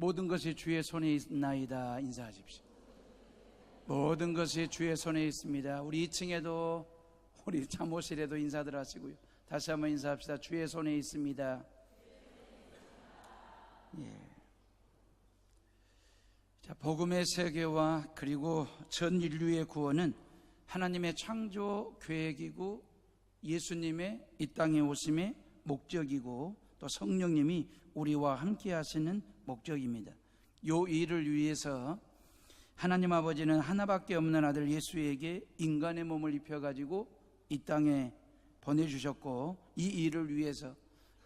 모든 것이 주의 손에 있나이다 인사하십시오. 모든 것이 주의 손에 있습니다. 우리 2층에도 우리 사무실에도 인사들 하시고요. 다시 한번 인사합시다. 주의 손에 있습니다. 예. 자, 복음의 세계와 그리고 전 인류의 구원은 하나님의 창조 계획이고 예수님의 이 땅에 오심의 목적이고 또 성령님이 우리와 함께 하시는 목적입니다. 이 일을 위해서 하나님 아버지는 하나밖에 없는 아들 예수에게 인간의 몸을 입혀가지고 이 땅에 보내주셨고, 이 일을 위해서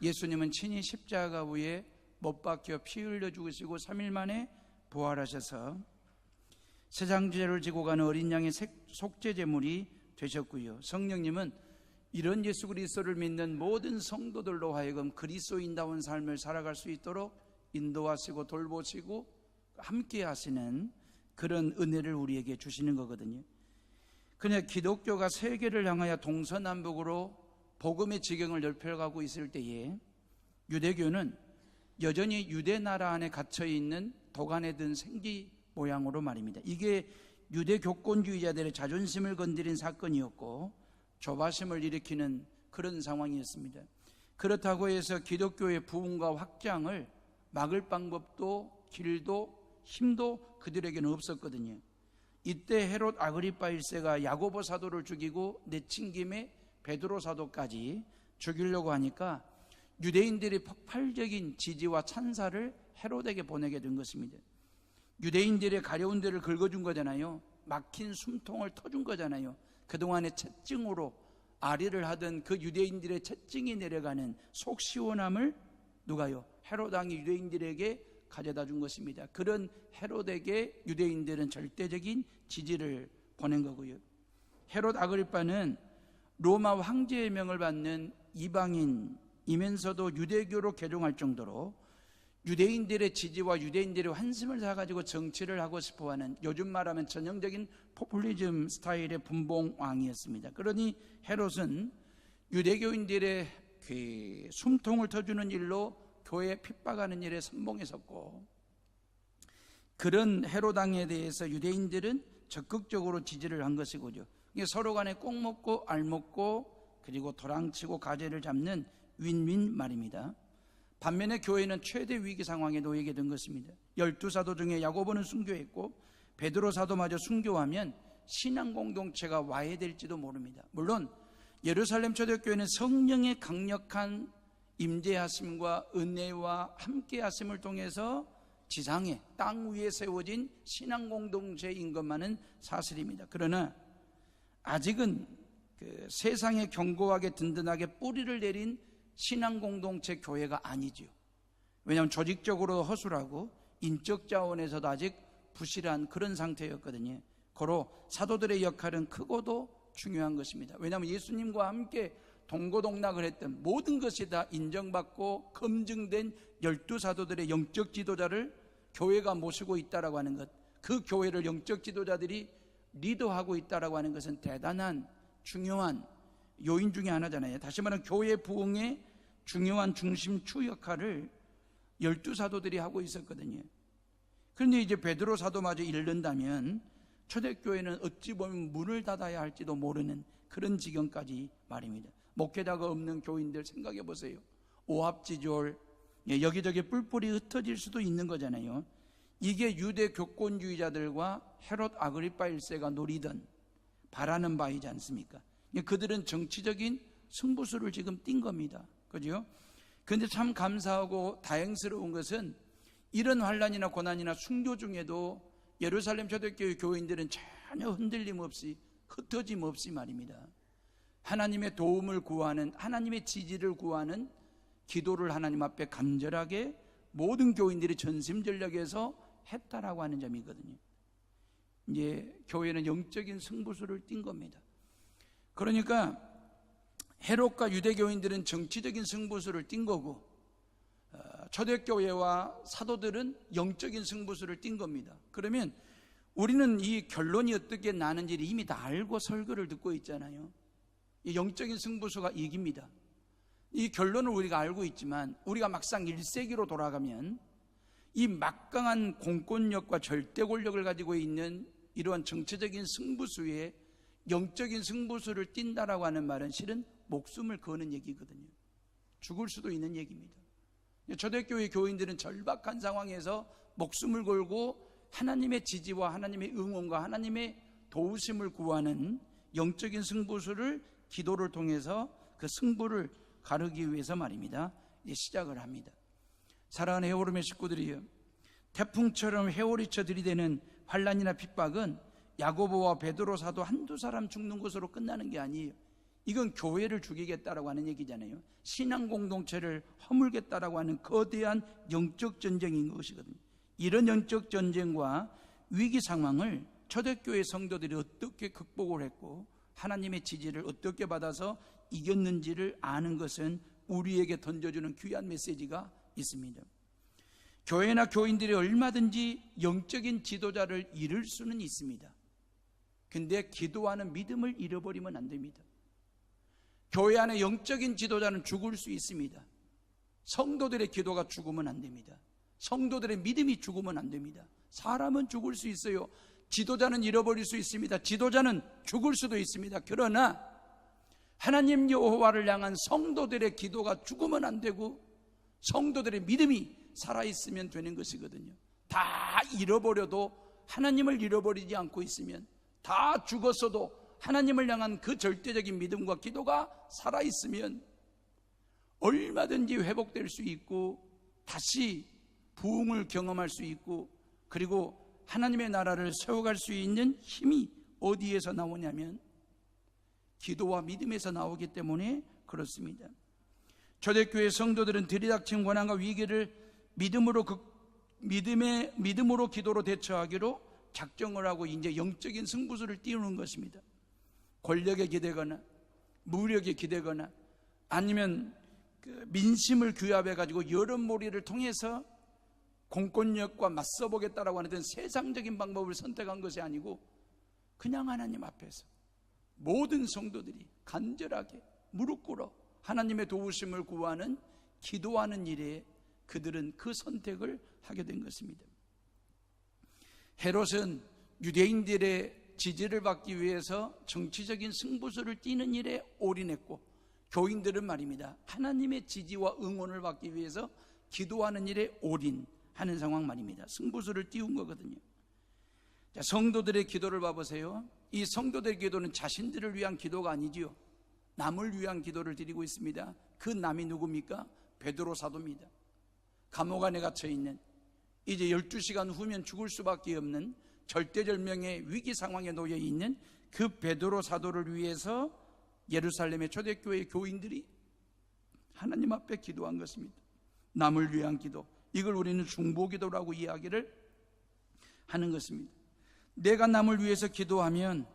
예수님은 친히 십자가 위에 못 박혀 피 흘려 죽으시고 3일 만에 부활하셔서 세상 죄를 지고 가는 어린 양의 속죄 제물이 되셨고요. 성령님은 이런 예수 그리스도를 믿는 모든 성도들로 하여금 그리스도인다운 삶을 살아갈 수 있도록 인도하시고 돌보시고 함께 하시는 그런 은혜를 우리에게 주시는 거거든요. 그냥 기독교가 세계를 향하여 동서남북으로 복음의 지경을 넓혀가고 있을 때에 유대교는 여전히 유대 나라 안에 갇혀있는 도간에 든 생기 모양으로 말입니다. 이게 유대 교권주의자들의 자존심을 건드린 사건이었고 조바심을 일으키는 그런 상황이었습니다. 그렇다고 해서 기독교의 부흥과 확장을 막을 방법도 길도 힘도 그들에게는 없었거든요. 이때 헤롯 아그리파 1세가 야고보 사도를 죽이고 내친 김에 베드로 사도까지 죽이려고 하니까 유대인들이 폭발적인 지지와 찬사를 헤롯에게 보내게 된 것입니다. 유대인들의 가려운 데를 긁어준 거잖아요. 막힌 숨통을 터준 거잖아요. 그동안의 채증으로 아리를 하던 그 유대인들의 채증이 내려가는 속 시원함을 누가요? 헤롯 왕이 유대인들에게 가져다 준 것입니다. 그런 헤롯에게 유대인들은 절대적인 지지를 보낸 거고요. 헤롯 아그리파는 로마 황제의 명을 받는 이방인이면서도 유대교로 개종할 정도로 유대인들의 지지와 유대인들의 환심을 사가지고 정치를 하고 싶어하는, 요즘 말하면 전형적인 포퓰리즘 스타일의 분봉왕이었습니다. 그러니 헤롯은 유대교인들의 그 숨통을 터주는 일로 교회에 핍박하는 일에 선봉에 섰고, 그런 헤롯 왕에 대해서 유대인들은 적극적으로 지지를 한 것이고요. 서로 간에 꼭 먹고 알 먹고 그리고 도랑치고 가재를 잡는 윈윈 말입니다. 반면에 교회는 최대 위기 상황에 놓이게 된 것입니다. 12사도 중에 야고보는 순교했고 베드로 사도마저 순교하면 신앙 공동체가 와해될지도 모릅니다. 물론 예루살렘 초대교회는 성령의 강력한 임재하심과 은혜와 함께하심을 통해서 지상에 땅 위에 세워진 신앙 공동체인 것만은 사실입니다. 그러나 아직은 그 세상에 견고하게 든든하게 뿌리를 내린 신앙 공동체 교회가 아니죠. 왜냐하면 조직적으로 허술하고 인적 자원에서도 아직 부실한 그런 상태였거든요. 고로 사도들의 역할은 크고도 중요한 것입니다. 왜냐하면 예수님과 함께 동고동락을 했던 모든 것이 다 인정받고 검증된 12사도들의 영적 지도자를 교회가 모시고 있다라고 하는 것, 그 교회를 영적 지도자들이 리더하고 있다라고 하는 것은 대단한 중요한 요인 중에 하나잖아요. 다시 말하면 교회 부흥의 중요한 중심축 역할을 12사도들이 하고 있었거든요. 그런데 이제 베드로 사도마저 잃는다면 초대교회는 어찌 보면 문을 닫아야 할지도 모르는 그런 지경까지 말입니다. 목회자가 없는 교인들 생각해 보세요. 오합지졸, 여기저기 뿔뿔이 흩어질 수도 있는 거잖아요. 이게 유대 교권주의자들과 헤롯 아그리파 1세가 노리던 바라는 바이지 않습니까? 그들은 정치적인 승부수를 지금 띈 겁니다. 그죠? 그런데 참 감사하고 다행스러운 것은 이런 환난이나 고난이나 순교 중에도 예루살렘 초대교회 교인들은 전혀 흔들림 없이 흩어짐 없이 말입니다. 하나님의 도움을 구하는, 하나님의 지지를 구하는 기도를 하나님 앞에 간절하게 모든 교인들이 전심전력해서 했다라고 하는 점이거든요. 이제 교회는 영적인 승부수를 띈 겁니다. 그러니까 헤롯과 유대교인들은 정치적인 승부수를 띈 거고, 초대교회와 사도들은 영적인 승부수를 띈 겁니다. 그러면 우리는 이 결론이 어떻게 나는지를 이미 다 알고 설교를 듣고 있잖아요. 이 영적인 승부수가 이깁니다. 이 결론을 우리가 알고 있지만 우리가 막상 1세기로 돌아가면 이 막강한 공권력과 절대 권력을 가지고 있는 이러한 정치적인 승부수에 영적인 승부수를 띈다라고 하는 말은 실은 목숨을 거는 얘기거든요. 죽을 수도 있는 얘기입니다. 초대교회 교인들은 절박한 상황에서 목숨을 걸고 하나님의 지지와 하나님의 응원과 하나님의 도우심을 구하는 영적인 승부수를 기도를 통해서 그 승부를 가르기 위해서 말입니다. 이제 시작을 합니다. 사랑하는 해오름의 식구들이요, 태풍처럼 회오리쳐 들이대는 환난이나 핍박은 야고보와 베드로 사도 한두 사람 죽는 것으로 끝나는 게 아니에요. 이건 교회를 죽이겠다라고 하는 얘기잖아요. 신앙 공동체를 허물겠다라고 하는 거대한 영적 전쟁인 것이거든요. 이런 영적 전쟁과 위기 상황을 초대교회 성도들이 어떻게 극복을 했고 하나님의 지지를 어떻게 받아서 이겼는지를 아는 것은 우리에게 던져주는 귀한 메시지가 있습니다. 교회나 교인들이 얼마든지 영적인 지도자를 잃을 수는 있습니다. 근데 기도하는 믿음을 잃어버리면 안 됩니다. 교회 안에 영적인 지도자는 죽을 수 있습니다. 성도들의 기도가 죽으면 안 됩니다. 성도들의 믿음이 죽으면 안 됩니다. 사람은 죽을 수 있어요. 지도자는 잃어버릴 수 있습니다. 지도자는 죽을 수도 있습니다. 그러나 하나님 여호와를 향한 성도들의 기도가 죽으면 안 되고 성도들의 믿음이 살아있으면 되는 것이거든요. 다 잃어버려도 하나님을 잃어버리지 않고 있으면, 다 죽었어도 하나님을 향한 그 절대적인 믿음과 기도가 살아있으면 얼마든지 회복될 수 있고 다시 부흥을 경험할 수 있고, 그리고 하나님의 나라를 세워갈 수 있는 힘이 어디에서 나오냐면 기도와 믿음에서 나오기 때문에 그렇습니다. 초대교회 성도들은 들이닥친 고난과 위기를 믿음으로 기도로 대처하기로 작정을 하고 이제 영적인 승부수를 띄우는 것입니다. 권력에 기대거나 무력에 기대거나 아니면 민심을 규합해 가지고 여론몰이를 통해서 공권력과 맞서보겠다라고 하는 세상적인 방법을 선택한 것이 아니고 그냥 하나님 앞에서 모든 성도들이 간절하게 무릎 꿇어 하나님의 도우심을 구하는 기도하는 일에 그들은 그 선택을 하게 된 것입니다. 헤롯은 유대인들의 지지를 받기 위해서 정치적인 승부수를 띄는 일에 올인했고, 교인들은 말입니다, 하나님의 지지와 응원을 받기 위해서 기도하는 일에 올인하는 상황 말입니다. 승부수를 띄운 거거든요. 자, 성도들의 기도를 봐보세요. 이 성도들의 기도는 자신들을 위한 기도가 아니지요. 남을 위한 기도를 드리고 있습니다. 그 남이 누굽니까? 베드로 사도입니다. 감옥 안에 갇혀있는, 이제 12시간 후면 죽을 수밖에 없는 절대절명의 위기 상황에 놓여있는 그 베드로 사도를 위해서 예루살렘의 초대교회 교인들이 하나님 앞에 기도한 것입니다. 남을 위한 기도, 이걸 우리는 중보기도라고 이야기를 하는 것입니다. 내가 남을 위해서 기도하면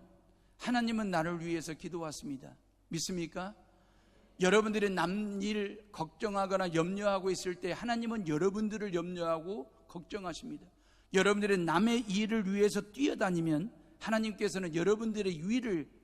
하나님은 나를 위해서 기도하십니다. 믿습니까? 여러분들이 남 일 걱정하거나 염려하고 있을 때 하나님은 여러분들을 염려하고 걱정하십니다. 여러분들이 남의 일을 위해서 뛰어다니면 하나님께서는 여러분들의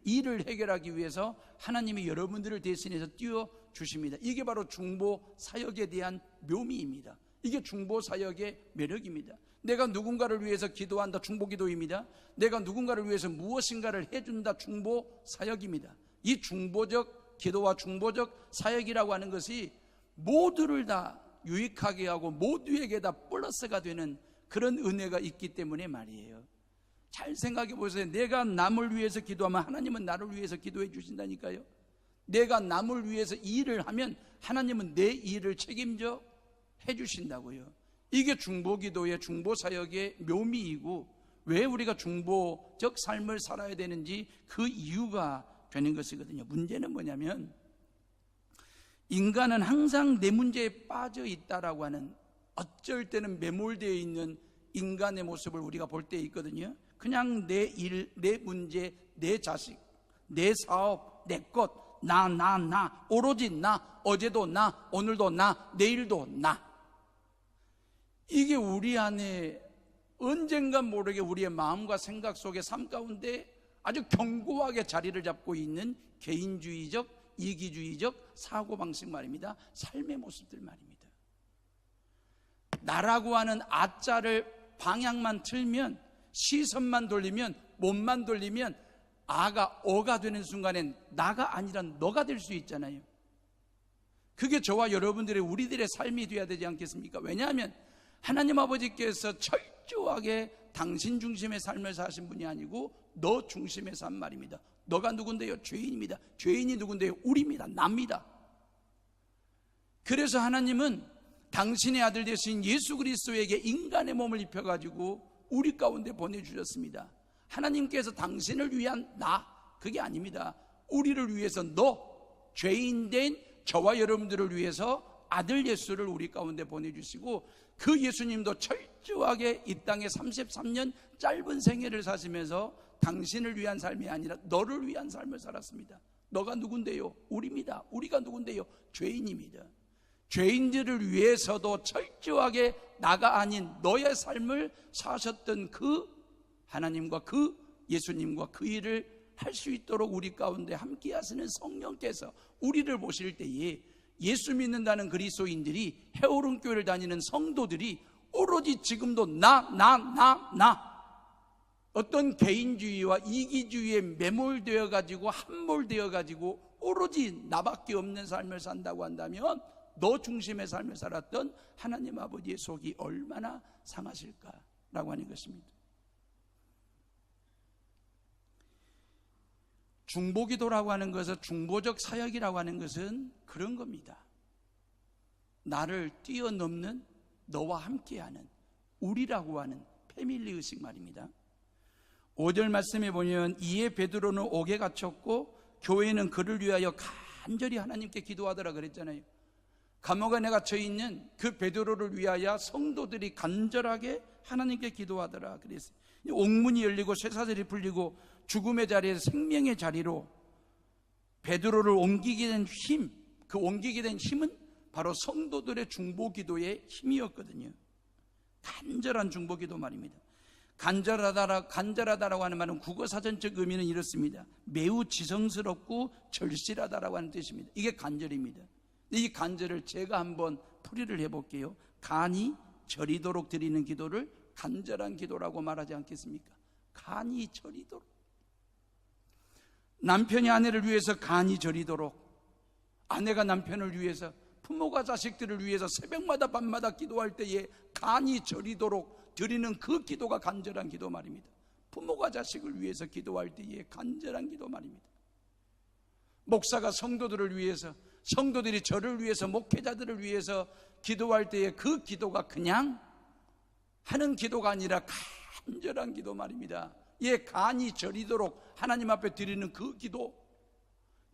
일을 해결하기 위해서 하나님이 여러분들을 대신해서 뛰어주십니다. 이게 바로 중보사역에 대한 묘미입니다. 이게 중보사역의 매력입니다. 내가 누군가를 위해서 기도한다, 중보기도입니다. 내가 누군가를 위해서 무엇인가를 해준다, 중보사역입니다. 이 중보적 기도와 중보적 사역이라고 하는 것이 모두를 다 유익하게 하고 모두에게 다 플러스가 되는 그런 은혜가 있기 때문에 말이에요. 잘 생각해 보세요. 내가 남을 위해서 기도하면 하나님은 나를 위해서 기도해 주신다니까요. 내가 남을 위해서 일을 하면 하나님은 내 일을 책임져 해 주신다고요. 이게 중보기도의 중보사역의 묘미이고, 왜 우리가 중보적 삶을 살아야 되는지 그 이유가 되는 것이거든요. 문제는 뭐냐면 인간은 항상 내 문제에 빠져 있다라고 하는, 어쩔 때는 매몰되어 있는 인간의 모습을 우리가 볼 때 있거든요. 그냥 내 일, 내 문제, 내 자식, 내 사업, 내 것, 나, 오로지 나, 어제도 나, 오늘도 나, 내일도 나. 이게 우리 안에 언젠가 모르게 우리의 마음과 생각 속에 삶 가운데 아주 견고하게 자리를 잡고 있는 개인주의적, 이기주의적 사고방식 말입니다. 삶의 모습들 말입니다. 나라고 하는 아자를 방향만 틀면, 시선만 돌리면, 몸만 돌리면 아가 어가 되는 순간엔 나가 아니라 너가 될 수 있잖아요. 그게 저와 여러분들의, 우리들의 삶이 되어야 되지 않겠습니까? 왜냐하면 하나님 아버지께서 철저하게 당신 중심의 삶을 사신 분이 아니고 너 중심의 삶 말입니다. 너가 누군데요? 죄인입니다. 죄인이 누군데요? 우리입니다. 납니다. 그래서 하나님은 당신의 아들 되신 예수 그리스도에게 인간의 몸을 입혀가지고 우리 가운데 보내주셨습니다. 하나님께서 당신을 위한 나, 그게 아닙니다. 우리를 위해서 너, 죄인된 저와 여러분들을 위해서 아들 예수를 우리 가운데 보내주시고, 그 예수님도 철저하게 이 땅에 33년 짧은 생애를 사시면서 당신을 위한 삶이 아니라 너를 위한 삶을 살았습니다. 너가 누군데요? 우리입니다. 우리가 누군데요? 죄인입니다. 죄인들을 위해서도 철저하게 나가 아닌 너의 삶을 사셨던 그 하나님과 그 예수님과 그 일을 할 수 있도록 우리 가운데 함께 하시는 성령께서 우리를 보실 때에 예수 믿는다는 그리스도인들이, 해오른 교회를 다니는 성도들이 오로지 지금도 나 어떤 개인주의와 이기주의에 매몰되어 가지고 함몰되어 가지고 오로지 나밖에 없는 삶을 산다고 한다면 너 중심의 삶을 살았던 하나님 아버지의 속이 얼마나 상하실까라고 하는 것입니다. 중보기도라고 하는 것은, 중보적 사역이라고 하는 것은 그런 겁니다. 나를 뛰어넘는, 너와 함께하는, 우리라고 하는 패밀리 의식 말입니다. 5절 말씀에 보면 이에 베드로는 옥에 갇혔고 교회는 그를 위하여 간절히 하나님께 기도하더라 그랬잖아요. 감옥에 갇혀 있는 그 베드로를 위하여 성도들이 간절하게 하나님께 기도하더라 그랬어요. 옥문이 열리고 쇠사슬이 풀리고 죽음의 자리에서 생명의 자리로 베드로를 옮기게 된 힘, 그 옮기게 된 힘은 바로 성도들의 중보기도의 힘이었거든요. 간절한 중보기도 말입니다. 간절하다라고 하는 말은 국어사전적 의미는 이렇습니다. 매우 지성스럽고 절실하다라고 하는 뜻입니다. 이게 간절입니다. 이 간절을 제가 한번 풀이를 해볼게요. 간이 저리도록 드리는 기도를 간절한 기도라고 말하지 않겠습니까? 간이 저리도록, 남편이 아내를 위해서 간이 저리도록, 아내가 남편을 위해서, 부모가 자식들을 위해서 새벽마다 밤마다 기도할 때에 간이 저리도록 드리는 그 기도가 간절한 기도 말입니다. 부모가 자식을 위해서 기도할 때에 간절한 기도 말입니다. 목사가 성도들을 위해서, 성도들이 저를 위해서, 목회자들을 위해서 기도할 때에 그 기도가 그냥 하는 기도가 아니라 간절한 기도 말입니다. 예, 간이 저리도록 하나님 앞에 드리는 그 기도.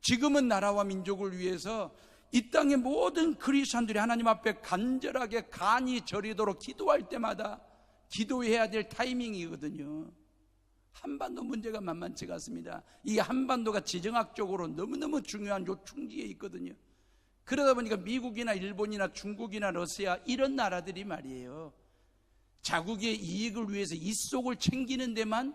지금은 나라와 민족을 위해서 이 땅의 모든 크리스천들이 하나님 앞에 간절하게 간이 저리도록 기도할 때마다 기도해야 될 타이밍이거든요. 한반도 문제가 만만치가 않습니다. 이 한반도가 지정학적으로 너무너무 중요한 요충지에 있거든요. 그러다 보니까 미국이나 일본이나 중국이나 러시아 이런 나라들이 말이에요, 자국의 이익을 위해서 이속을 챙기는 데만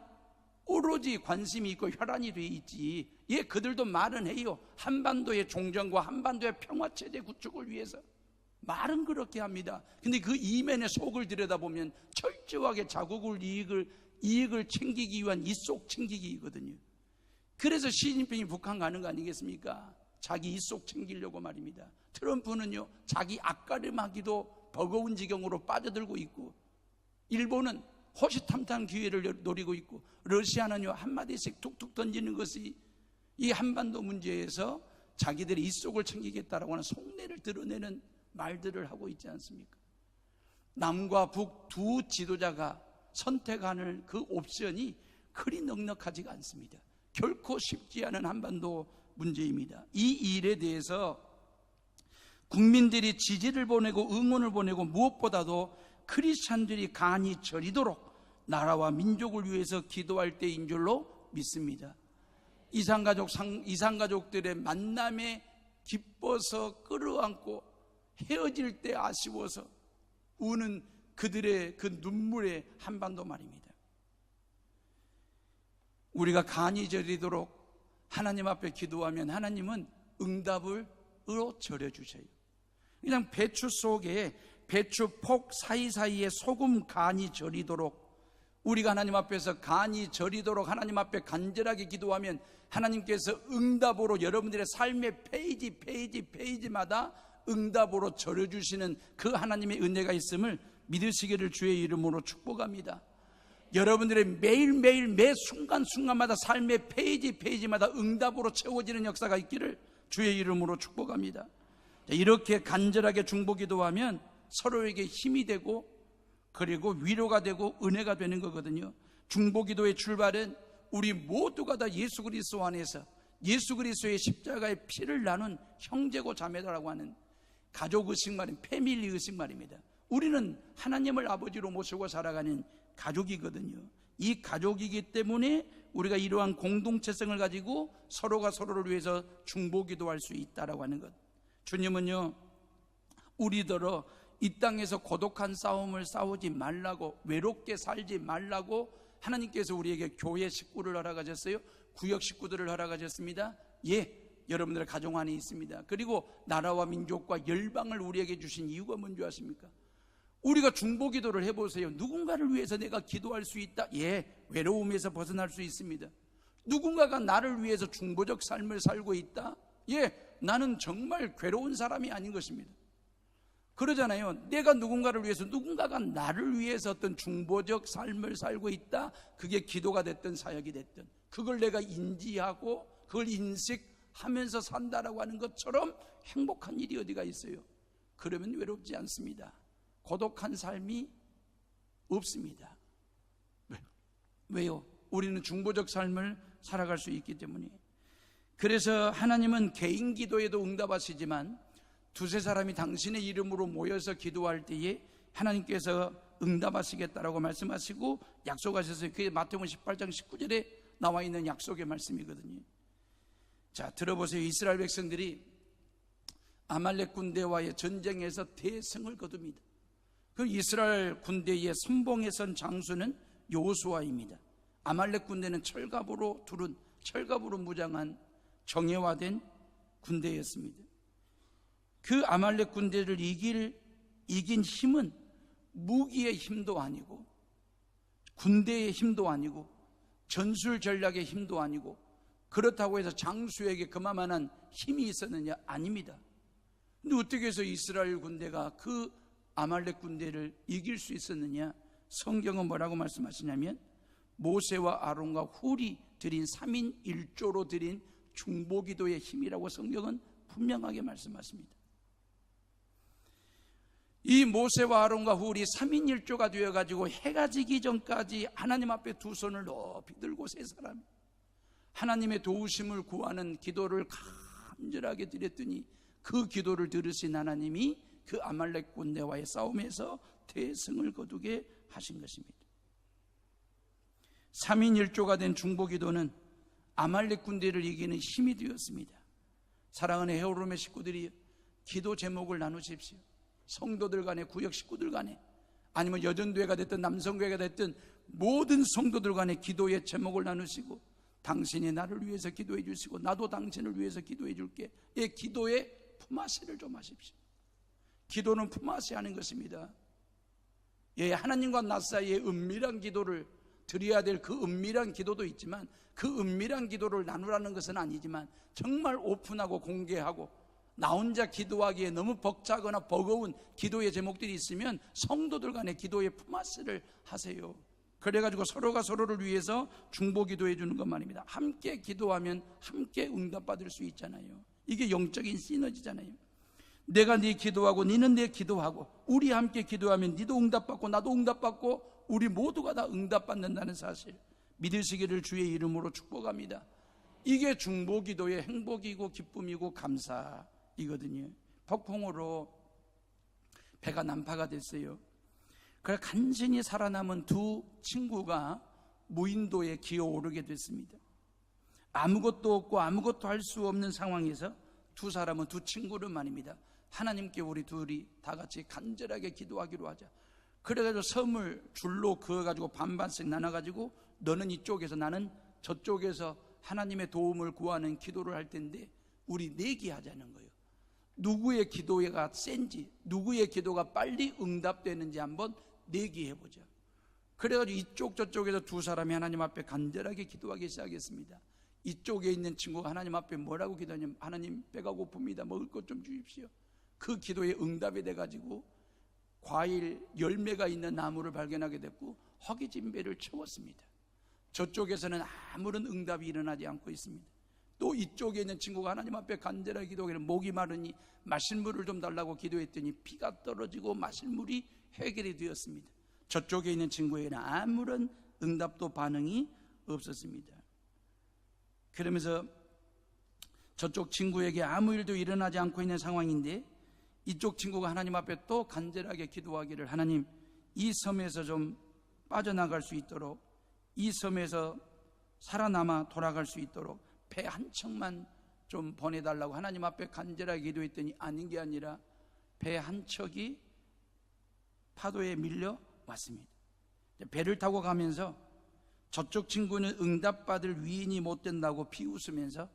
오로지 관심이 있고 혈안이 돼 있지. 예, 그들도 말은 해요. 한반도의 종전과 한반도의 평화체제 구축을 위해서 말은 그렇게 합니다. 근데 그 이면의 속을 들여다보면 철저하게 자국을 이익을 챙기기 위한 이속 챙기기이거든요. 그래서 시진핑이 북한 가는 거 아니겠습니까? 자기 이속 챙기려고 말입니다. 트럼프는요, 자기 앞가림하기도 버거운 지경으로 빠져들고 있고, 일본은 호시탐탐 기회를 노리고 있고, 러시아는요 한마디씩 툭툭 던지는 것이 이 한반도 문제에서 자기들의 이속을 챙기겠다라고 하는 속내를 드러내는 말들을 하고 있지 않습니까? 남과 북 두 지도자가 선택하는 그 옵션이 그리 넉넉하지가 않습니다. 결코 쉽지 않은 한반도 문제입니다. 이 일에 대해서 국민들이 지지를 보내고 응원을 보내고, 무엇보다도 크리스찬들이 간이 저리도록 나라와 민족을 위해서 기도할 때인 줄로 믿습니다. 이산가족들의 만남에 기뻐서 끌어안고 헤어질 때 아쉬워서 우는 그들의 그 눈물의 한반도 말입니다. 우리가 간이 저리도록 하나님 앞에 기도하면 하나님은 응답을 절여주셔요. 그냥 배추 속에 배추 폭 사이사이에 소금 간이 저리도록, 우리가 하나님 앞에서 간이 저리도록 하나님 앞에 간절하게 기도하면 하나님께서 응답으로 여러분들의 삶의 페이지마다 응답으로 절여주시는 그 하나님의 은혜가 있음을 믿으시기를 주의 이름으로 축복합니다. 여러분들의 매일매일 매 순간순간마다 삶의 페이지마다 응답으로 채워지는 역사가 있기를 주의 이름으로 축복합니다. 이렇게 간절하게 중보기도하면 서로에게 힘이 되고 그리고 위로가 되고 은혜가 되는 거거든요. 중보기도의 출발은 우리 모두가 다 예수 그리스도 안에서 예수 그리스도의 십자가의 피를 나눈 형제고 자매다라고 하는 가족 의식 말인 패밀리 의식 말입니다. 우리는 하나님을 아버지로 모시고 살아가는 가족이거든요. 이 가족이기 때문에 우리가 이러한 공동체성을 가지고 서로가 서로를 위해서 중보기도할 수 있다라고 하는 것. 주님은요, 우리더러 이 땅에서 고독한 싸움을 싸우지 말라고, 외롭게 살지 말라고 하나님께서 우리에게 교회 식구를 허락하셨어요. 구역 식구들을 허락하셨습니다. 예, 여러분들의 가정 안에 있습니다. 그리고 나라와 민족과 열방을 우리에게 주신 이유가 뭔지 아십니까? 우리가 중보기도를 해보세요. 누군가를 위해서 내가 기도할 수 있다. 예, 외로움에서 벗어날 수 있습니다. 누군가가 나를 위해서 중보적 삶을 살고 있다. 예, 나는 정말 괴로운 사람이 아닌 것입니다. 그러잖아요. 내가 누군가를 위해서, 누군가가 나를 위해서 어떤 중보적 삶을 살고 있다. 그게 기도가 됐든 사역이 됐든 그걸 내가 인지하고 그걸 인식하면서 산다라고 하는 것처럼 행복한 일이 어디가 있어요? 그러면 외롭지 않습니다. 고독한 삶이 없습니다. 왜요? 우리는 중보적 삶을 살아갈 수 있기 때문에. 그래서 하나님은 개인 기도에도 응답하시지만 두세 사람이 당신의 이름으로 모여서 기도할 때에 하나님께서 응답하시겠다라고 말씀하시고 약속하셨어요. 그게 마태복음 18장 19절에 나와 있는 약속의 말씀이거든요. 자, 들어보세요. 이스라엘 백성들이 아말렉 군대와의 전쟁에서 대승을 거둡니다. 그 이스라엘 군대의 선봉에 선 장수는 여호수아입니다. 아말렉 군대는 철갑으로 무장한 정예화된 군대였습니다. 그 아말렉 군대를 이긴 힘은 무기의 힘도 아니고 군대의 힘도 아니고 전술 전략의 힘도 아니고 그렇다고 해서 장수에게 그만한 힘이 있었느냐? 아닙니다. 근데 어떻게 해서 이스라엘 군대가 그 아말렉 군대를 이길 수 있었느냐? 성경은 뭐라고 말씀하시냐면 모세와 아론과 훌이 드린 3인 1조로 드린 중보기도의 힘이라고 성경은 분명하게 말씀하십니다. 이 모세와 아론과 훌이 3인 1조가 되어가지고 해가 지기 전까지 하나님 앞에 두 손을 높이 들고 세 사람 하나님의 도우심을 구하는 기도를 간절하게 드렸더니 그 기도를 들으신 하나님이 그 아말렉 군대와의 싸움에서 대승을 거두게 하신 것입니다. 3인 1조가 된 중보기도는 아말렉 군대를 이기는 힘이 되었습니다. 사랑하는 헤어룸의 식구들이 기도 제목을 나누십시오. 성도들 간에, 구역 식구들 간에, 아니면 여전교회가 됐든 남성교회가 됐든 모든 성도들 간에 기도의 제목을 나누시고 당신이 나를 위해서 기도해 주시고 나도 당신을 위해서 기도해 줄게. 이 기도의 품앗이를 좀 하십시오. 기도는 품앗이 하는 것입니다. 예, 하나님과 나 사이에 은밀한 기도를 드려야 될 그 은밀한 기도도 있지만 그 은밀한 기도를 나누라는 것은 아니지만 정말 오픈하고 공개하고 나 혼자 기도하기에 너무 벅차거나 버거운 기도의 제목들이 있으면 성도들 간의 기도의 품앗이를 하세요. 그래가지고 서로가 서로를 위해서 중보기도해 주는 것만입니다. 함께 기도하면 함께 응답받을 수 있잖아요. 이게 영적인 시너지잖아요. 내가 네 기도하고 너는 내 기도하고 우리 함께 기도하면 너도 응답받고 나도 응답받고 우리 모두가 다 응답받는다는 사실 믿으시기를 주의 이름으로 축복합니다. 이게 중보기도의 행복이고 기쁨이고 감사이거든요. 폭풍으로 배가 난파가 됐어요. 그래 간신히 살아남은 두 친구가 무인도에 기어오르게 됐습니다. 아무것도 없고 아무것도 할 수 없는 상황에서 두 사람은, 두 친구는 말입니다, 하나님께 우리 둘이 다 같이 간절하게 기도하기로 하자. 그래가지고 섬을 줄로 그어가지고 반반씩 나눠가지고 너는 이쪽에서 나는 저쪽에서 하나님의 도움을 구하는 기도를 할 텐데 우리 내기하자는 거예요. 누구의 기도가 센지, 누구의 기도가 빨리 응답되는지 한번 내기해보자. 그래가지고 이쪽 저쪽에서 두 사람이 하나님 앞에 간절하게 기도하기 시작했습니다. 이쪽에 있는 친구가 하나님 앞에 뭐라고 기도하냐면, 하나님 배가 고픕니다, 먹을 것 좀 주십시오. 그 기도에 응답이 돼가지고 과일 열매가 있는 나무를 발견하게 됐고 허기진 배를 채웠습니다. 저쪽에서는 아무런 응답이 일어나지 않고 있습니다. 또 이쪽에 있는 친구가 하나님 앞에 간절하게 기도하기를 목이 마르니 마실 물을 좀 달라고 기도했더니 피가 떨어지고 마실 물이 해결이 되었습니다. 저쪽에 있는 친구에게는 아무런 응답도 반응이 없었습니다. 그러면서 저쪽 친구에게 아무 일도 일어나지 않고 있는 상황인데 이쪽 친구가 하나님 앞에 또 간절하게 기도하기를, 하나님 이 섬에서 좀 빠져나갈 수 있도록, 이 섬에서 살아남아 돌아갈 수 있도록 배 한 척만 좀 보내달라고 하나님 앞에 간절하게 기도했더니 아닌 게 아니라 배 한 척이 파도에 밀려 왔습니다. 배를 타고 가면서 저쪽 친구는 응답받을 위인이 못 된다고 비웃으면서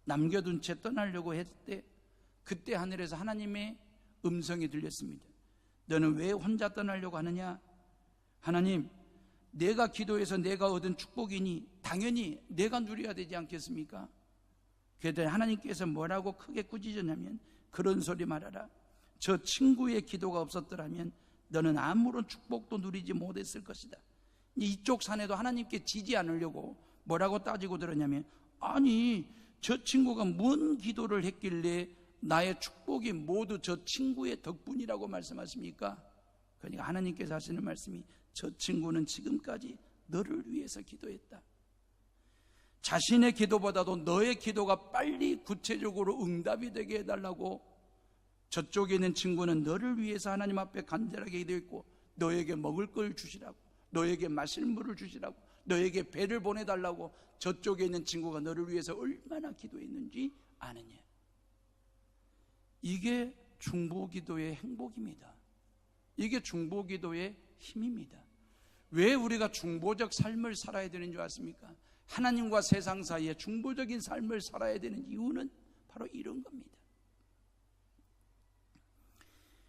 남겨둔 채 떠나려고 했을 때 그때 하늘에서 하나님의 음성이 들렸습니다. 너는 왜 혼자 떠나려고 하느냐? 하나님, 내가 기도해서 내가 얻은 축복이니 당연히 내가 누려야 되지 않겠습니까? 그랬더니 하나님께서 뭐라고 크게 꾸짖었냐면, 그런 소리 말하라. 저 친구의 기도가 없었더라면 너는 아무런 축복도 누리지 못했을 것이다. 이쪽 산에도 하나님께 지지 않으려고 뭐라고 따지고 들었냐면, 아니 저 친구가 뭔 기도를 했길래 나의 축복이 모두 저 친구의 덕분이라고 말씀하십니까? 그러니까 하나님께서 하시는 말씀이, 저 친구는 지금까지 너를 위해서 기도했다. 자신의 기도보다도 너의 기도가 빨리 구체적으로 응답이 되게 해달라고 저쪽에 있는 친구는 너를 위해서 하나님 앞에 간절하게 기도했고, 너에게 먹을 걸 주시라고, 너에게 마실 물을 주시라고, 너에게 배를 보내달라고 저쪽에 있는 친구가 너를 위해서 얼마나 기도했는지 아느냐. 이게 중보기도의 행복입니다. 이게 중보기도의 힘입니다. 왜 우리가 중보적 삶을 살아야 되는 줄 아십니까? 하나님과 세상 사이에 중보적인 삶을 살아야 되는 이유는 바로 이런 겁니다.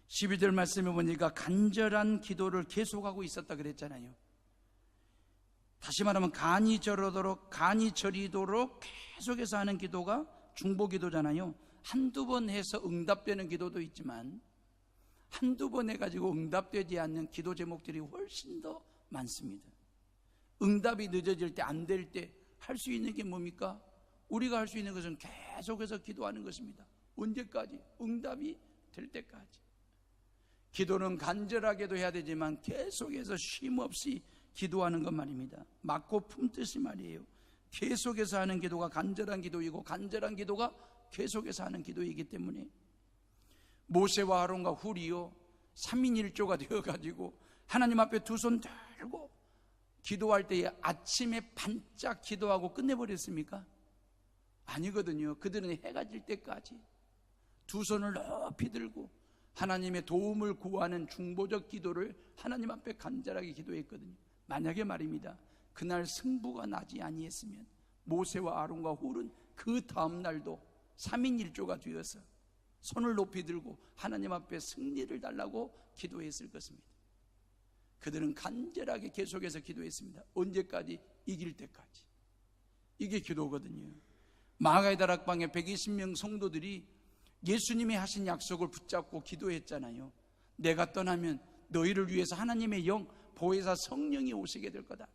12절 말씀에 보니까 간절한 기도를 계속하고 있었다 그랬잖아요. 다시 말하면 간이 저리도록 계속해서 하는 기도가 중보기도잖아요. 한두 번 해서 응답되는 기도도 있지만 한두 번 해가지고 응답되지 않는 기도 제목들이 훨씬 더 많습니다. 응답이 늦어질 때, 안 될 때 할 수 있는 게 뭡니까? 우리가 할 수 있는 것은 계속해서 기도하는 것입니다. 언제까지? 응답이 될 때까지. 기도는 간절하게도 해야 되지만 계속해서 쉼없이 기도하는 것 말입니다. 맞고 품듯이 말이에요. 계속해서 하는 기도가 간절한 기도이고, 간절한 기도가 계속해서 하는 기도이기 때문에 모세와 아론과 훌이요 3인 1조가 되어가지고 하나님 앞에 두 손 들고 기도할 때에 아침에 반짝 기도하고 끝내버렸습니까? 아니거든요. 그들은 해가 질 때까지 두 손을 높이 들고 하나님의 도움을 구하는 중보적 기도를 하나님 앞에 간절하게 기도했거든요. 만약에 말입니다, 그날 승부가 나지 아니했으면 모세와 아론과 훌은 그 다음 날도 3인 1조가 되어서 손을 높이 들고 하나님 앞에 승리를 달라고 기도했을 것입니다. 그들은 간절하게 계속해서 기도했습니다. 언제까지? 이길 때까지. 이게 기도거든요. 마가의 다락방에 120명 성도들이 예수님이 하신 약속을 붙잡고 기도했잖아요. 내가 떠나면 너희를 위해서 하나님의 영, 보혜사 성령이 오시게 될 거다.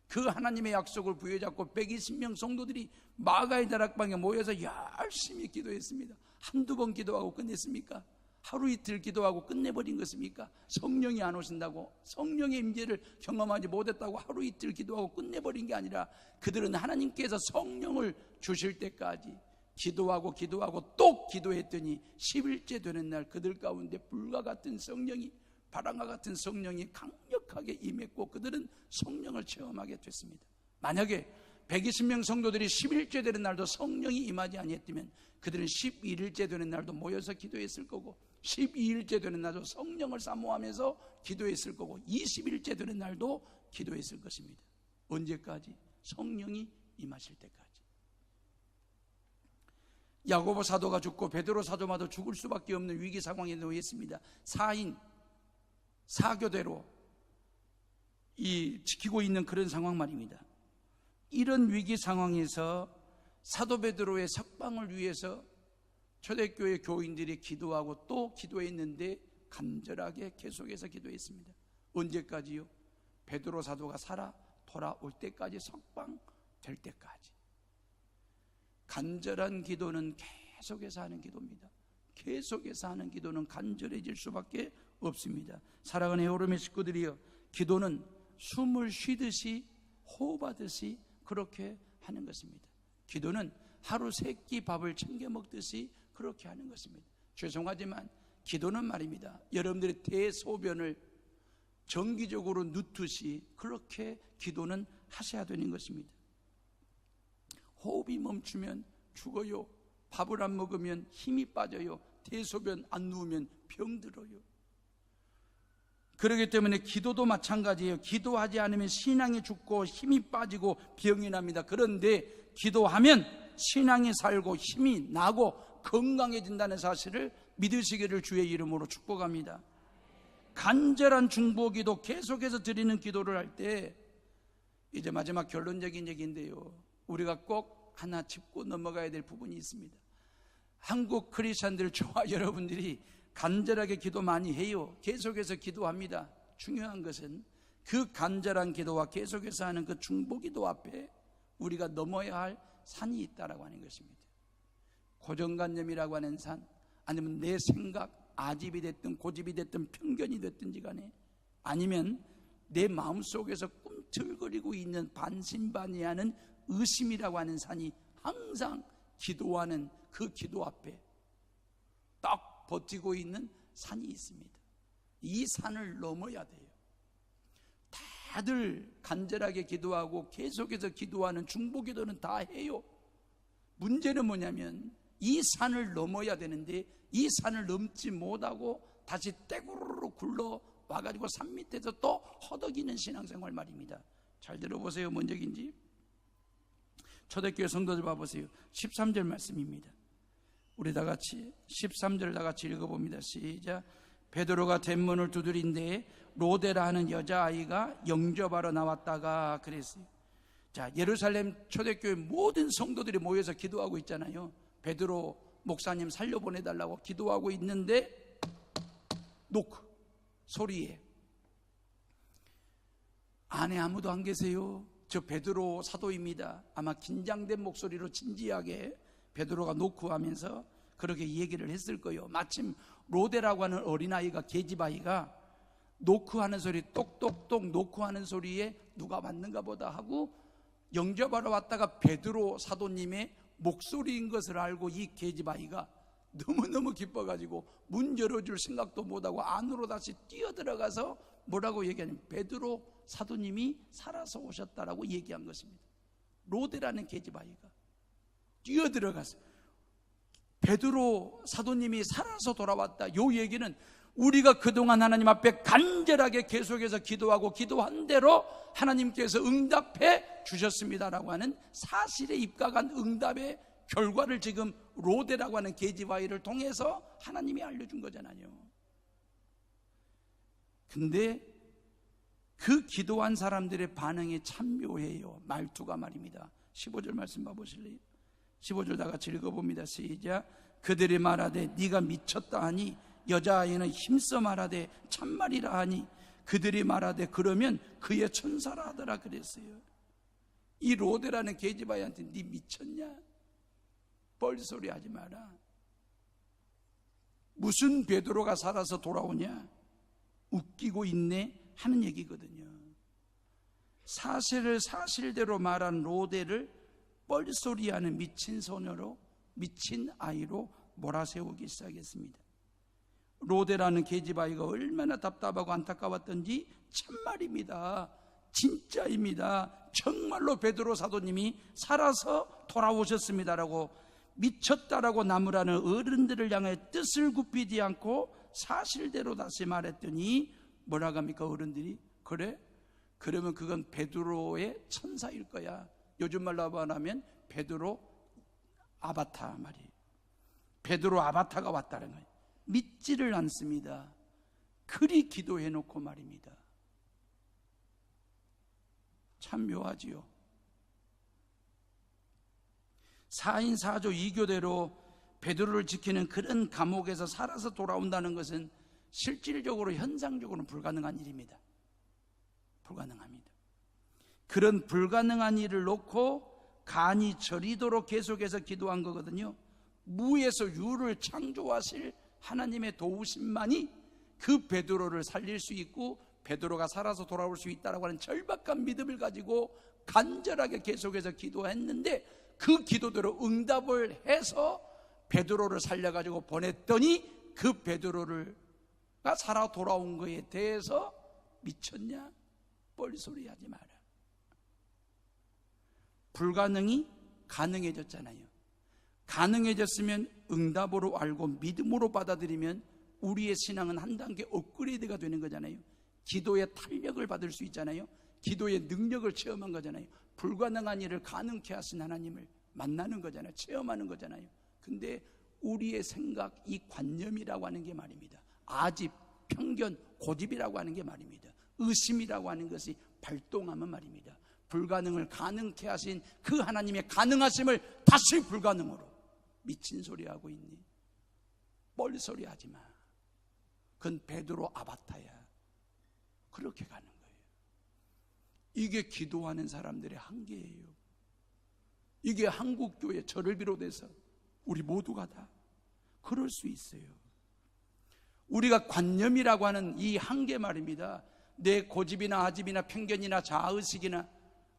그 하나님의 약속을 부여잡고 120명 성도들이 마가의 다락방에 모여서 열심히 기도했습니다. 한두 번 기도하고 끝냈습니까? 하루 이틀 기도하고 끝내버린 것입니까? 성령이 안 오신다고, 성령의 임재를 경험하지 못했다고 하루 이틀 기도하고 끝내버린 게 아니라 그들은 하나님께서 성령을 주실 때까지 기도하고 또 기도했더니 10일째 되는 날 그들 가운데 불과 같은 성령이, 바람과 같은 성령이 강력하게 임했고 그들은 성령을 체험하게 됐습니다. 만약에 120명 성도들이 10일째 되는 날도 성령이 임하지 아니했다면 그들은 11일째 되는 날도 모여서 기도했을 거고 12일째 되는 날도 성령을 사모하면서 기도했을 거고 20일째 되는 날도 기도했을 것입니다. 언제까지? 성령이 임하실 때까지. 야고보 사도가 죽고 베드로 사도마도 죽을 수밖에 없는 위기 상황에 놓였습니다. 4인 4교대로 지키고 있는 그런 상황 말입니다. 이런 위기 상황에서 사도 베드로의 석방을 위해서 초대교회 교인들이 기도하고 또 기도했는데 간절하게 계속해서 기도했습니다. 언제까지요? 베드로 사도가 살아 돌아올 때까지, 석방될 때까지. 간절한 기도는 계속해서 하는 기도입니다. 계속해서 하는 기도는 간절해질 수밖에 없습니다. 사랑하는 에오름의 식구들이여, 기도는 숨을 쉬듯이 호흡하듯이 그렇게 하는 것입니다. 기도는 하루 3끼 밥을 챙겨 먹듯이 그렇게 하는 것입니다. 죄송하지만 기도는 말입니다, 여러분들의 대소변을 정기적으로 넣듯이 그렇게 기도는 하셔야 되는 것입니다. 호흡이 멈추면 죽어요. 밥을 안 먹으면 힘이 빠져요. 대소변 안 누우면 병들어요. 그렇기 때문에 기도도 마찬가지예요. 기도하지 않으면 신앙이 죽고 힘이 빠지고 병이 납니다. 그런데 기도하면 신앙이 살고 힘이 나고 건강해진다는 사실을 믿으시기를 주의 이름으로 축복합니다. 간절한 중보기도, 계속해서 드리는 기도를 할 때, 이제 마지막 결론적인 얘기인데요, 우리가 꼭 하나 짚고 넘어가야 될 부분이 있습니다. 한국 크리스찬들, 저와 여러분들이 간절하게 기도 많이 해요. 계속해서 기도합니다. 중요한 것은 그 간절한 기도와 계속해서 하는 그 중보기도 앞에 우리가 넘어야 할 산이 있다라고 하는 것입니다. 고정관념이라고 하는 산, 아니면 내 생각, 아집이 됐든 고집이 됐든 편견이 됐든지 간에, 아니면 내 마음속에서 꿈틀거리고 있는 반신반의하는 의심이라고 하는 산이 항상 기도하는 그 기도 앞에 딱 버티고 있는 산이 있습니다. 이 산을 넘어야 돼요. 다들 간절하게 기도하고 계속해서 기도하는 중보기도는 다 해요. 문제는 뭐냐면 이 산을 넘어야 되는데 이 산을 넘지 못하고 다시 떼구르르 굴러 와가지고 산 밑에서 또 허덕이는 신앙생활 말입니다. 잘 들어보세요. 뭔 얘기인지. 초대교회 성도들 봐보세요. 13절 말씀입니다. 우리 다 같이 13절 다 같이 읽어봅니다. 시작. 베드로가 대문을 두드린데 로데라 하는 여자아이가 영접하러 나왔다가 그랬어요. 자, 예루살렘 초대교회 모든 성도들이 모여서 기도하고 있잖아요. 베드로 목사님 살려보내달라고 기도하고 있는데 노크 소리에, 안에 아무도 안 계세요. 저 베드로 사도입니다. 아마 긴장된 목소리로 진지하게 베드로가 노크하면서 그렇게 얘기를 했을 거예요. 마침 로데라고 하는 어린아이가, 계집아이가 노크하는 소리, 똑똑똑 노크하는 소리에 누가 왔는가 보다 하고 영접하러 왔다가 베드로 사도님의 목소리인 것을 알고 이 계집아이가 너무너무 기뻐가지고 문 열어줄 생각도 못하고 안으로 다시 뛰어들어가서 뭐라고 얘기하냐면 베드로 사도님이 살아서 오셨다라고 얘기한 것입니다. 로데라는 계집아이가 뛰어들어가서 베드로 사도님이 살아서 돌아왔다. 요 얘기는 우리가 그동안 하나님 앞에 간절하게 계속해서 기도하고 기도한 대로 하나님께서 응답해 주셨습니다라고 하는 사실에 입각한 응답의 결과를 지금 로데라고 하는 계집아이를 통해서 하나님이 알려준 거잖아요. 근데 그 기도한 사람들의 반응이 참 묘해요. 말투가 말입니다. 15절 말씀 봐보실래요? 15절 다 같이 읽어봅니다. 시작. 그들이 말하되 네가 미쳤다 하니 여자아이는 힘써 말하되 참말이라 하니 그들이 말하되 그러면 그의 천사라 하더라 그랬어요. 이 로데라는 계집아이한테 네 미쳤냐? 뻘소리 하지 마라. 무슨 베드로가 살아서 돌아오냐? 웃기고 있네 하는 얘기거든요. 사실을 사실대로 말한 로데를 뻘소리하는 미친 소녀로, 미친 아이로 몰아세우기 시작했습니다. 로데라는 계집아이가 얼마나 답답하고 안타까웠던지 참말입니다. 진짜입니다. 정말로 베드로 사도님이 살아서 돌아오셨습니다라고 미쳤다라고 나무라는 어른들을 향해 뜻을 굽히지 않고 사실대로 다시 말했더니 뭐라고 합니까? 어른들이 그래? 그러면 그건 베드로의 천사일 거야. 요즘 말로 말하면 베드로 아바타 말이에요. 베드로 아바타가 왔다는 거예요. 믿지를 않습니다. 그리 기도해놓고 말입니다. 참 묘하지요. 4인 4조 2교대로 베드로를 지키는 그런 감옥에서 살아서 돌아온다는 것은 실질적으로 현상적으로는 불가능한 일입니다. 불가능합니다. 그런 불가능한 일을 놓고 간이 저리도록 계속해서 기도한 거거든요. 무에서 유를 창조하실 하나님의 도우심만이 그 베드로를 살릴 수 있고 베드로가 살아서 돌아올 수 있다라고 하는 절박한 믿음을 가지고 간절하게 계속해서 기도했는데 그 기도대로 응답을 해서 베드로를 살려가지고 보냈더니 그 베드로가 살아 돌아온 거에 대해서 미쳤냐? 뻘소리 하지 마라. 불가능이 가능해졌잖아요. 가능해졌으면 응답으로 알고 믿음으로 받아들이면 우리의 신앙은 한 단계 업그레이드가 되는 거잖아요. 기도의 탄력을 받을 수 있잖아요. 기도의 능력을 체험한 거잖아요. 불가능한 일을 가능케 하신 하나님을 만나는 거잖아요. 체험하는 거잖아요. 근데 우리의 생각, 이 관념이라고 하는 게 말입니다. 아집, 편견, 고집이라고 하는 게 말입니다. 의심이라고 하는 것이 발동하면 말입니다. 불가능을 가능케 하신 그 하나님의 가능하심을 다시 불가능으로 미친 소리 하고 있니? 뻘소리 하지 마. 그건 베드로 아바타야. 그렇게 가는 거예요. 이게 기도하는 사람들의 한계예요. 이게 한국교회, 저를 비롯해서 우리 모두가 다 그럴 수 있어요. 우리가 관념이라고 하는 이 한계 말입니다. 내 고집이나 아집이나 편견이나 자의식이나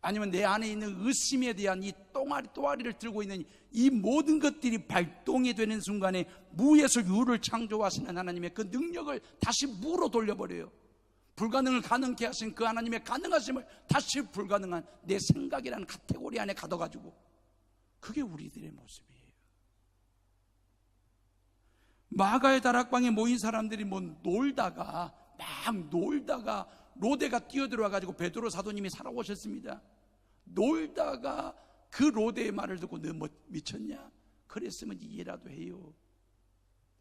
아니면 내 안에 있는 의심에 대한 이 또아리를 들고 있는 이 모든 것들이 발동이 되는 순간에 무에서 유를 창조하시는 하나님의 그 능력을 다시 무로 돌려버려요. 불가능을 가능케 하신 그 하나님의 가능하심을 다시 불가능한 내 생각이라는 카테고리 안에 가둬가지고, 그게 우리들의 모습이에요. 마가의 다락방에 모인 사람들이 놀다가 로데가 뛰어들어와가지고 베드로 사도님이 살아오셨습니다. 놀다가 그 로데의 말을 듣고 너 뭐 미쳤냐? 그랬으면 이해라도 해요.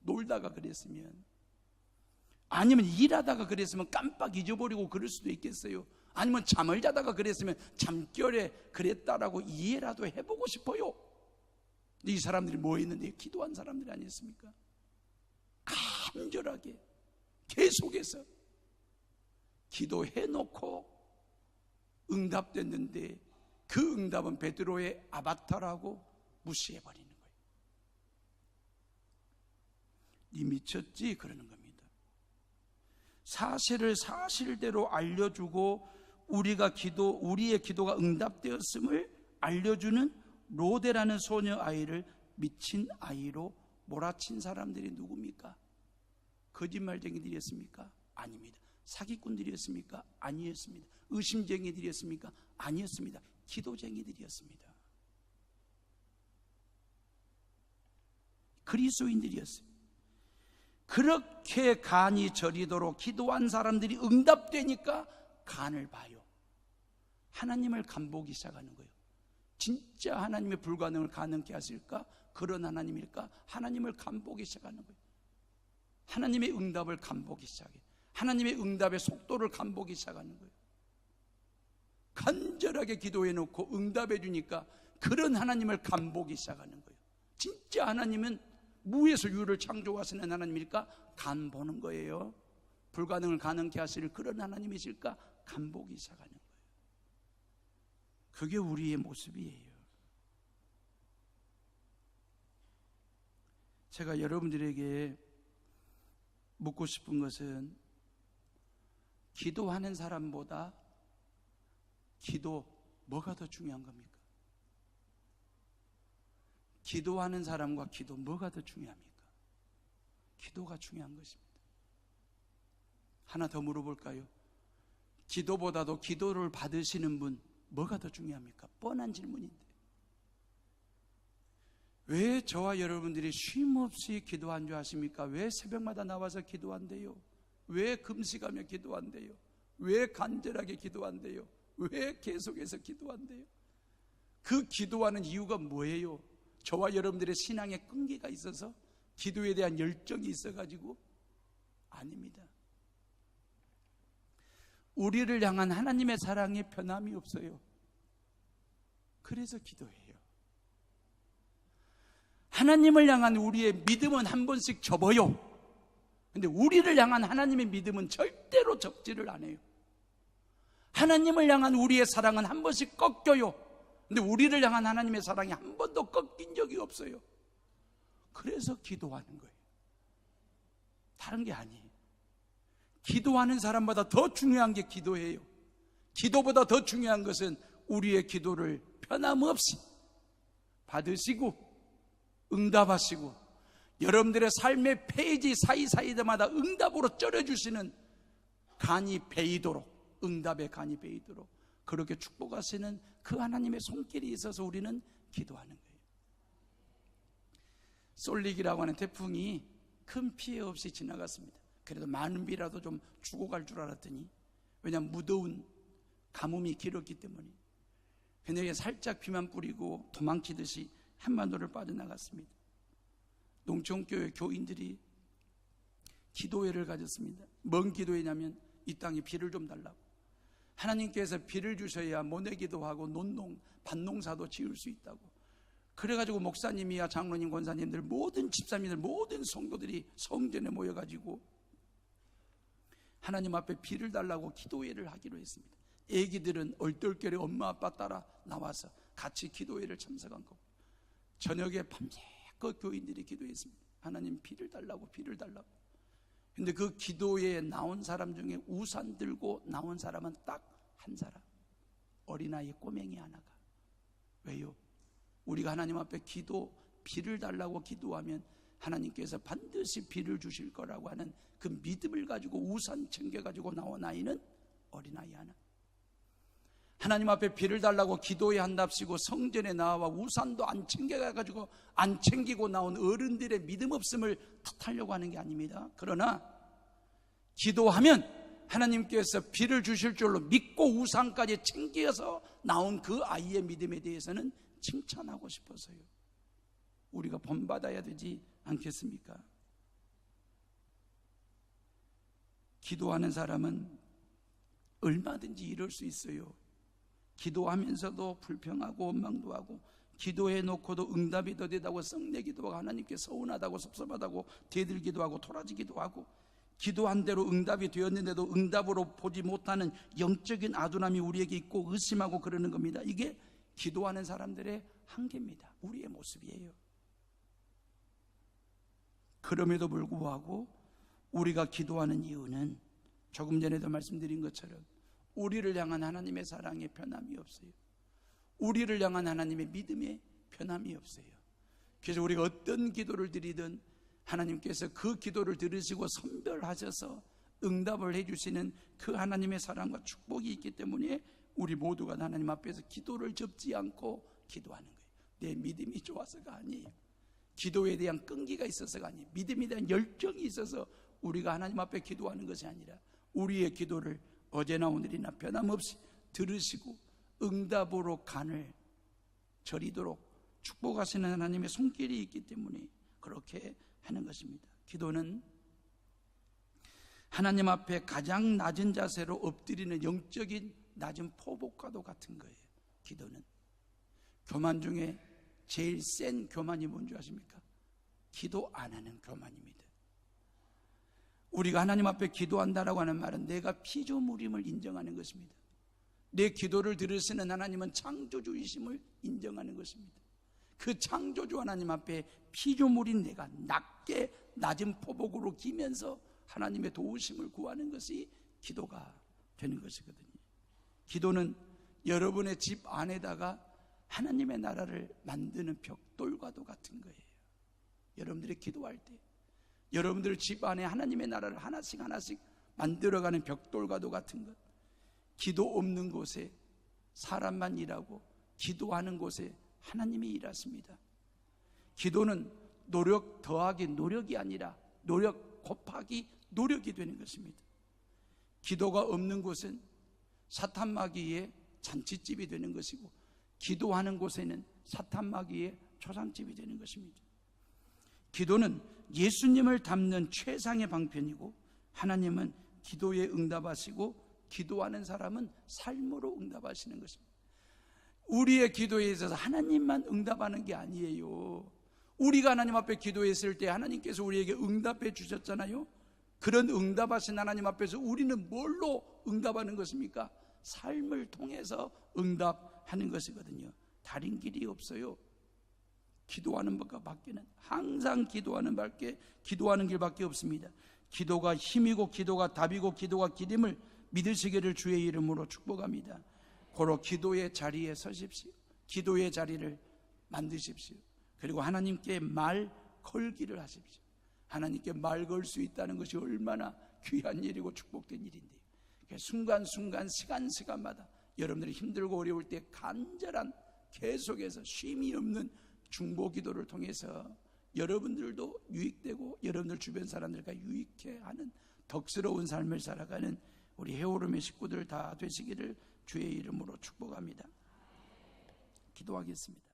놀다가 그랬으면. 아니면 일하다가 그랬으면 깜빡 잊어버리고 그럴 수도 있겠어요. 아니면 잠을 자다가 그랬으면 잠결에 그랬다라고 이해라도 해보고 싶어요. 근데 이 사람들이 뭐 했는데? 기도한 사람들이 아니었습니까? 간절하게 계속해서 기도해놓고 응답됐는데 그 응답은 베드로의 아바타라고 무시해버리는 거예요. 네 미쳤지? 그러는 겁니다. 사실을 사실대로 알려주고 우리의 기도가 응답되었음을 알려주는 로데라는 소녀 아이를 미친 아이로 몰아친 사람들이 누굽니까? 거짓말쟁이들이었습니까? 아닙니다. 사기꾼들이었습니까? 아니었습니다. 의심쟁이들이었습니까? 아니었습니다. 기도쟁이들이었습니다. 그리스도인들이었어요. 그렇게 간이 저리도록 기도한 사람들이 응답되니까 간을 봐요. 하나님을 간보기 시작하는 거예요. 진짜 하나님의 불가능을 가능케 하실까? 그런 하나님일까? 하나님을 간보기 시작하는 거예요. 하나님의 응답을 간보기 시작해요. 하나님의 응답의 속도를 간보기 시작하는 거예요. 간절하게 기도해놓고 응답해 주니까 그런 하나님을 간보기 시작하는 거예요. 진짜 하나님은 무에서 유를 창조하시는 하나님일까? 간보는 거예요. 불가능을 가능케 하실 그런 하나님이실까? 간보기 시작하는 거예요. 그게 우리의 모습이에요. 제가 여러분들에게 묻고 싶은 것은, 기도하는 사람보다 뭐가 더 중요한 겁니까? 기도하는 사람과 기도 뭐가 더 중요합니까? 기도가 중요한 것입니다. 하나 더 물어볼까요? 기도보다도 기도를 받으시는 분 뭐가 더 중요합니까? 뻔한 질문인데 왜 저와 여러분들이 쉼없이 기도한 줄 아십니까? 왜 새벽마다 나와서 기도한대요? 왜 금식하며 기도한대요? 왜 간절하게 기도한대요? 왜 계속해서 기도한대요? 그 기도하는 이유가 뭐예요? 저와 여러분들의 신앙에 끈기가 있어서? 기도에 대한 열정이 있어가지고 아닙니다. 우리를 향한 하나님의 사랑에 변함이 없어요. 그래서 기도해요. 하나님을 향한 우리의 믿음은 한 번씩 접어요. 근데 우리를 향한 하나님의 믿음은 절대로 접지를 않아요. 하나님을 향한 우리의 사랑은 한 번씩 꺾여요. 근데 우리를 향한 하나님의 사랑이 한 번도 꺾인 적이 없어요. 그래서 기도하는 거예요. 다른 게 아니에요. 기도하는 사람보다 더 중요한 게 기도예요. 기도보다 더 중요한 것은 우리의 기도를 변함없이 받으시고 응답하시고 여러분들의 삶의 페이지 사이사이마다 응답으로 쩔어주시는 간이 베이도록, 응답의 간이 베이도록 그렇게 축복하시는 그 하나님의 손길이 있어서 우리는 기도하는 거예요. 솔릭이라고 하는 태풍이 큰 피해 없이 지나갔습니다. 그래도 많은 비라도 좀 주고 갈 줄 알았더니, 왜냐하면 무더운 가뭄이 길었기 때문에. 근데 살짝 비만 뿌리고 도망치듯이 한반도를 빠져나갔습니다. 농촌교회 교인들이 기도회를 가졌습니다. 뭔 기도회냐면 이 땅에 비를 좀 달라고. 하나님께서 비를 주셔야 모내기도 하고 논농, 밭농사도 지을 수 있다고. 그래가지고 목사님이야 장로님, 권사님들, 모든 집사님들, 모든 성도들이 성전에 모여가지고 하나님 앞에 비를 달라고 기도회를 하기로 했습니다. 애기들은 얼떨결에 엄마 아빠 따라 나와서 같이 기도회를 참석한 거고, 저녁에 밤새껏 교인들이 기도했습니다. 하나님 비를 달라고, 비를 달라고. 근데 그 기도회에 나온 사람 중에 우산 들고 나온 사람은 딱 한 사람, 어린아이 꼬맹이 하나가. 왜요? 우리가 하나님 앞에 비를 달라고 기도하면 하나님께서 반드시 비를 주실 거라고 하는 그 믿음을 가지고 우산 챙겨가지고 나온 아이는 어린아이 하나. 하나님 앞에 비를 달라고 기도해야 한답시고 성전에 나와 우산도 안 챙겨가지고 안 챙기고 나온 어른들의 믿음 없음을 탓하려고 하는 게 아닙니다. 그러나 기도하면 하나님께서 비를 주실 줄로 믿고 우산까지 챙겨서 나온 그 아이의 믿음에 대해서는 칭찬하고 싶어서요. 우리가 본받아야 되지 않겠습니까? 기도하는 사람은 얼마든지 이럴 수 있어요. 기도하면서도 불평하고 원망도 하고, 기도해 놓고도 응답이 더디다고 썩내기도 하고, 하나님께 서운하다고 섭섭하다고 대들기도 하고 토라지기도 하고, 기도한 대로 응답이 되었는데도 응답으로 보지 못하는 영적인 아둔함이 우리에게 있고 의심하고 그러는 겁니다. 이게 기도하는 사람들의 한계입니다. 우리의 모습이에요. 그럼에도 불구하고 우리가 기도하는 이유는 조금 전에도 말씀드린 것처럼 우리를 향한 하나님의 사랑에 변함이 없어요. 우리를 향한 하나님의 믿음에 변함이 없어요. 그래서 우리가 어떤 기도를 드리든 하나님께서 그 기도를 들으시고 선별하셔서 응답을 해주시는 그 하나님의 사랑과 축복이 있기 때문에 우리 모두가 하나님 앞에서 기도를 접지 않고 기도하는 거예요. 내 믿음이 좋아서가 아니에요. 기도에 대한 끈기가 있어서가 아니에요. 믿음에 대한 열정이 있어서 우리가 하나님 앞에 기도하는 것이 아니라 우리의 기도를 어제나 오늘이나 변함없이 들으시고 응답으로 간을 저리도록 축복하시는 하나님의 손길이 있기 때문에 그렇게 하는 것입니다. 기도는 하나님 앞에 가장 낮은 자세로 엎드리는 영적인 낮은 포복과도 같은 거예요. 기도는 교만 중에 제일 센 교만이 뭔지 아십니까? 기도 안 하는 교만입니다. 우리가 하나님 앞에 기도한다라고 하는 말은 내가 피조물임을 인정하는 것입니다. 내 기도를 들으시는 하나님은 창조주이심을 인정하는 것입니다. 그 창조주 하나님 앞에 피조물인 내가 낮게 낮은 포복으로 기면서 하나님의 도우심을 구하는 것이 기도가 되는 것이거든요. 기도는 여러분의 집 안에다가 하나님의 나라를 만드는 벽돌과도 같은 거예요. 여러분들이 기도할 때 여러분들 집 안에 하나님의 나라를 하나씩 하나씩 만들어가는 벽돌과도 같은 것. 기도 없는 곳에 사람만 일하고 기도하는 곳에 하나님이 일하십니다. 기도는 노력 더하기 노력이 아니라 노력 곱하기 노력이 되는 것입니다. 기도가 없는 곳은 사탄마귀의 잔치집이 되는 것이고, 기도하는 곳에는 사탄마귀의 초상집이 되는 것입니다. 기도는 예수님을 닮는 최상의 방편이고, 하나님은 기도에 응답하시고 기도하는 사람은 삶으로 응답하시는 것입니다. 우리의 기도에 있어서 하나님만 응답하는 게 아니에요. 우리가 하나님 앞에 기도했을 때 하나님께서 우리에게 응답해 주셨잖아요. 그런 응답하신 하나님 앞에서 우리는 뭘로 응답하는 것입니까? 삶을 통해서 응답하는 것이거든요. 다른 길이 없어요. 기도하는 것과 밖에는, 항상 기도하는 길밖에 없습니다. 기도가 힘이고 기도가 답이고 기도가 길임을 믿으시기를 주의 이름으로 축복합니다. 고로 기도의 자리에 서십시오. 기도의 자리를 만드십시오. 그리고 하나님께 말 걸기를 하십시오. 하나님께 말 걸 수 있다는 것이 얼마나 귀한 일이고 축복된 일인데요. 순간순간 시간마다 여러분들이 힘들고 어려울 때 간절한, 계속해서 쉼이 없는 중보 기도를 통해서 여러분들도 유익되고 여러분들 주변 사람들과 유익해 하는 덕스러운 삶을 살아가는 우리 헤어룸의 식구들 다 되시기를 주의 이름으로 축복합니다. 기도하겠습니다.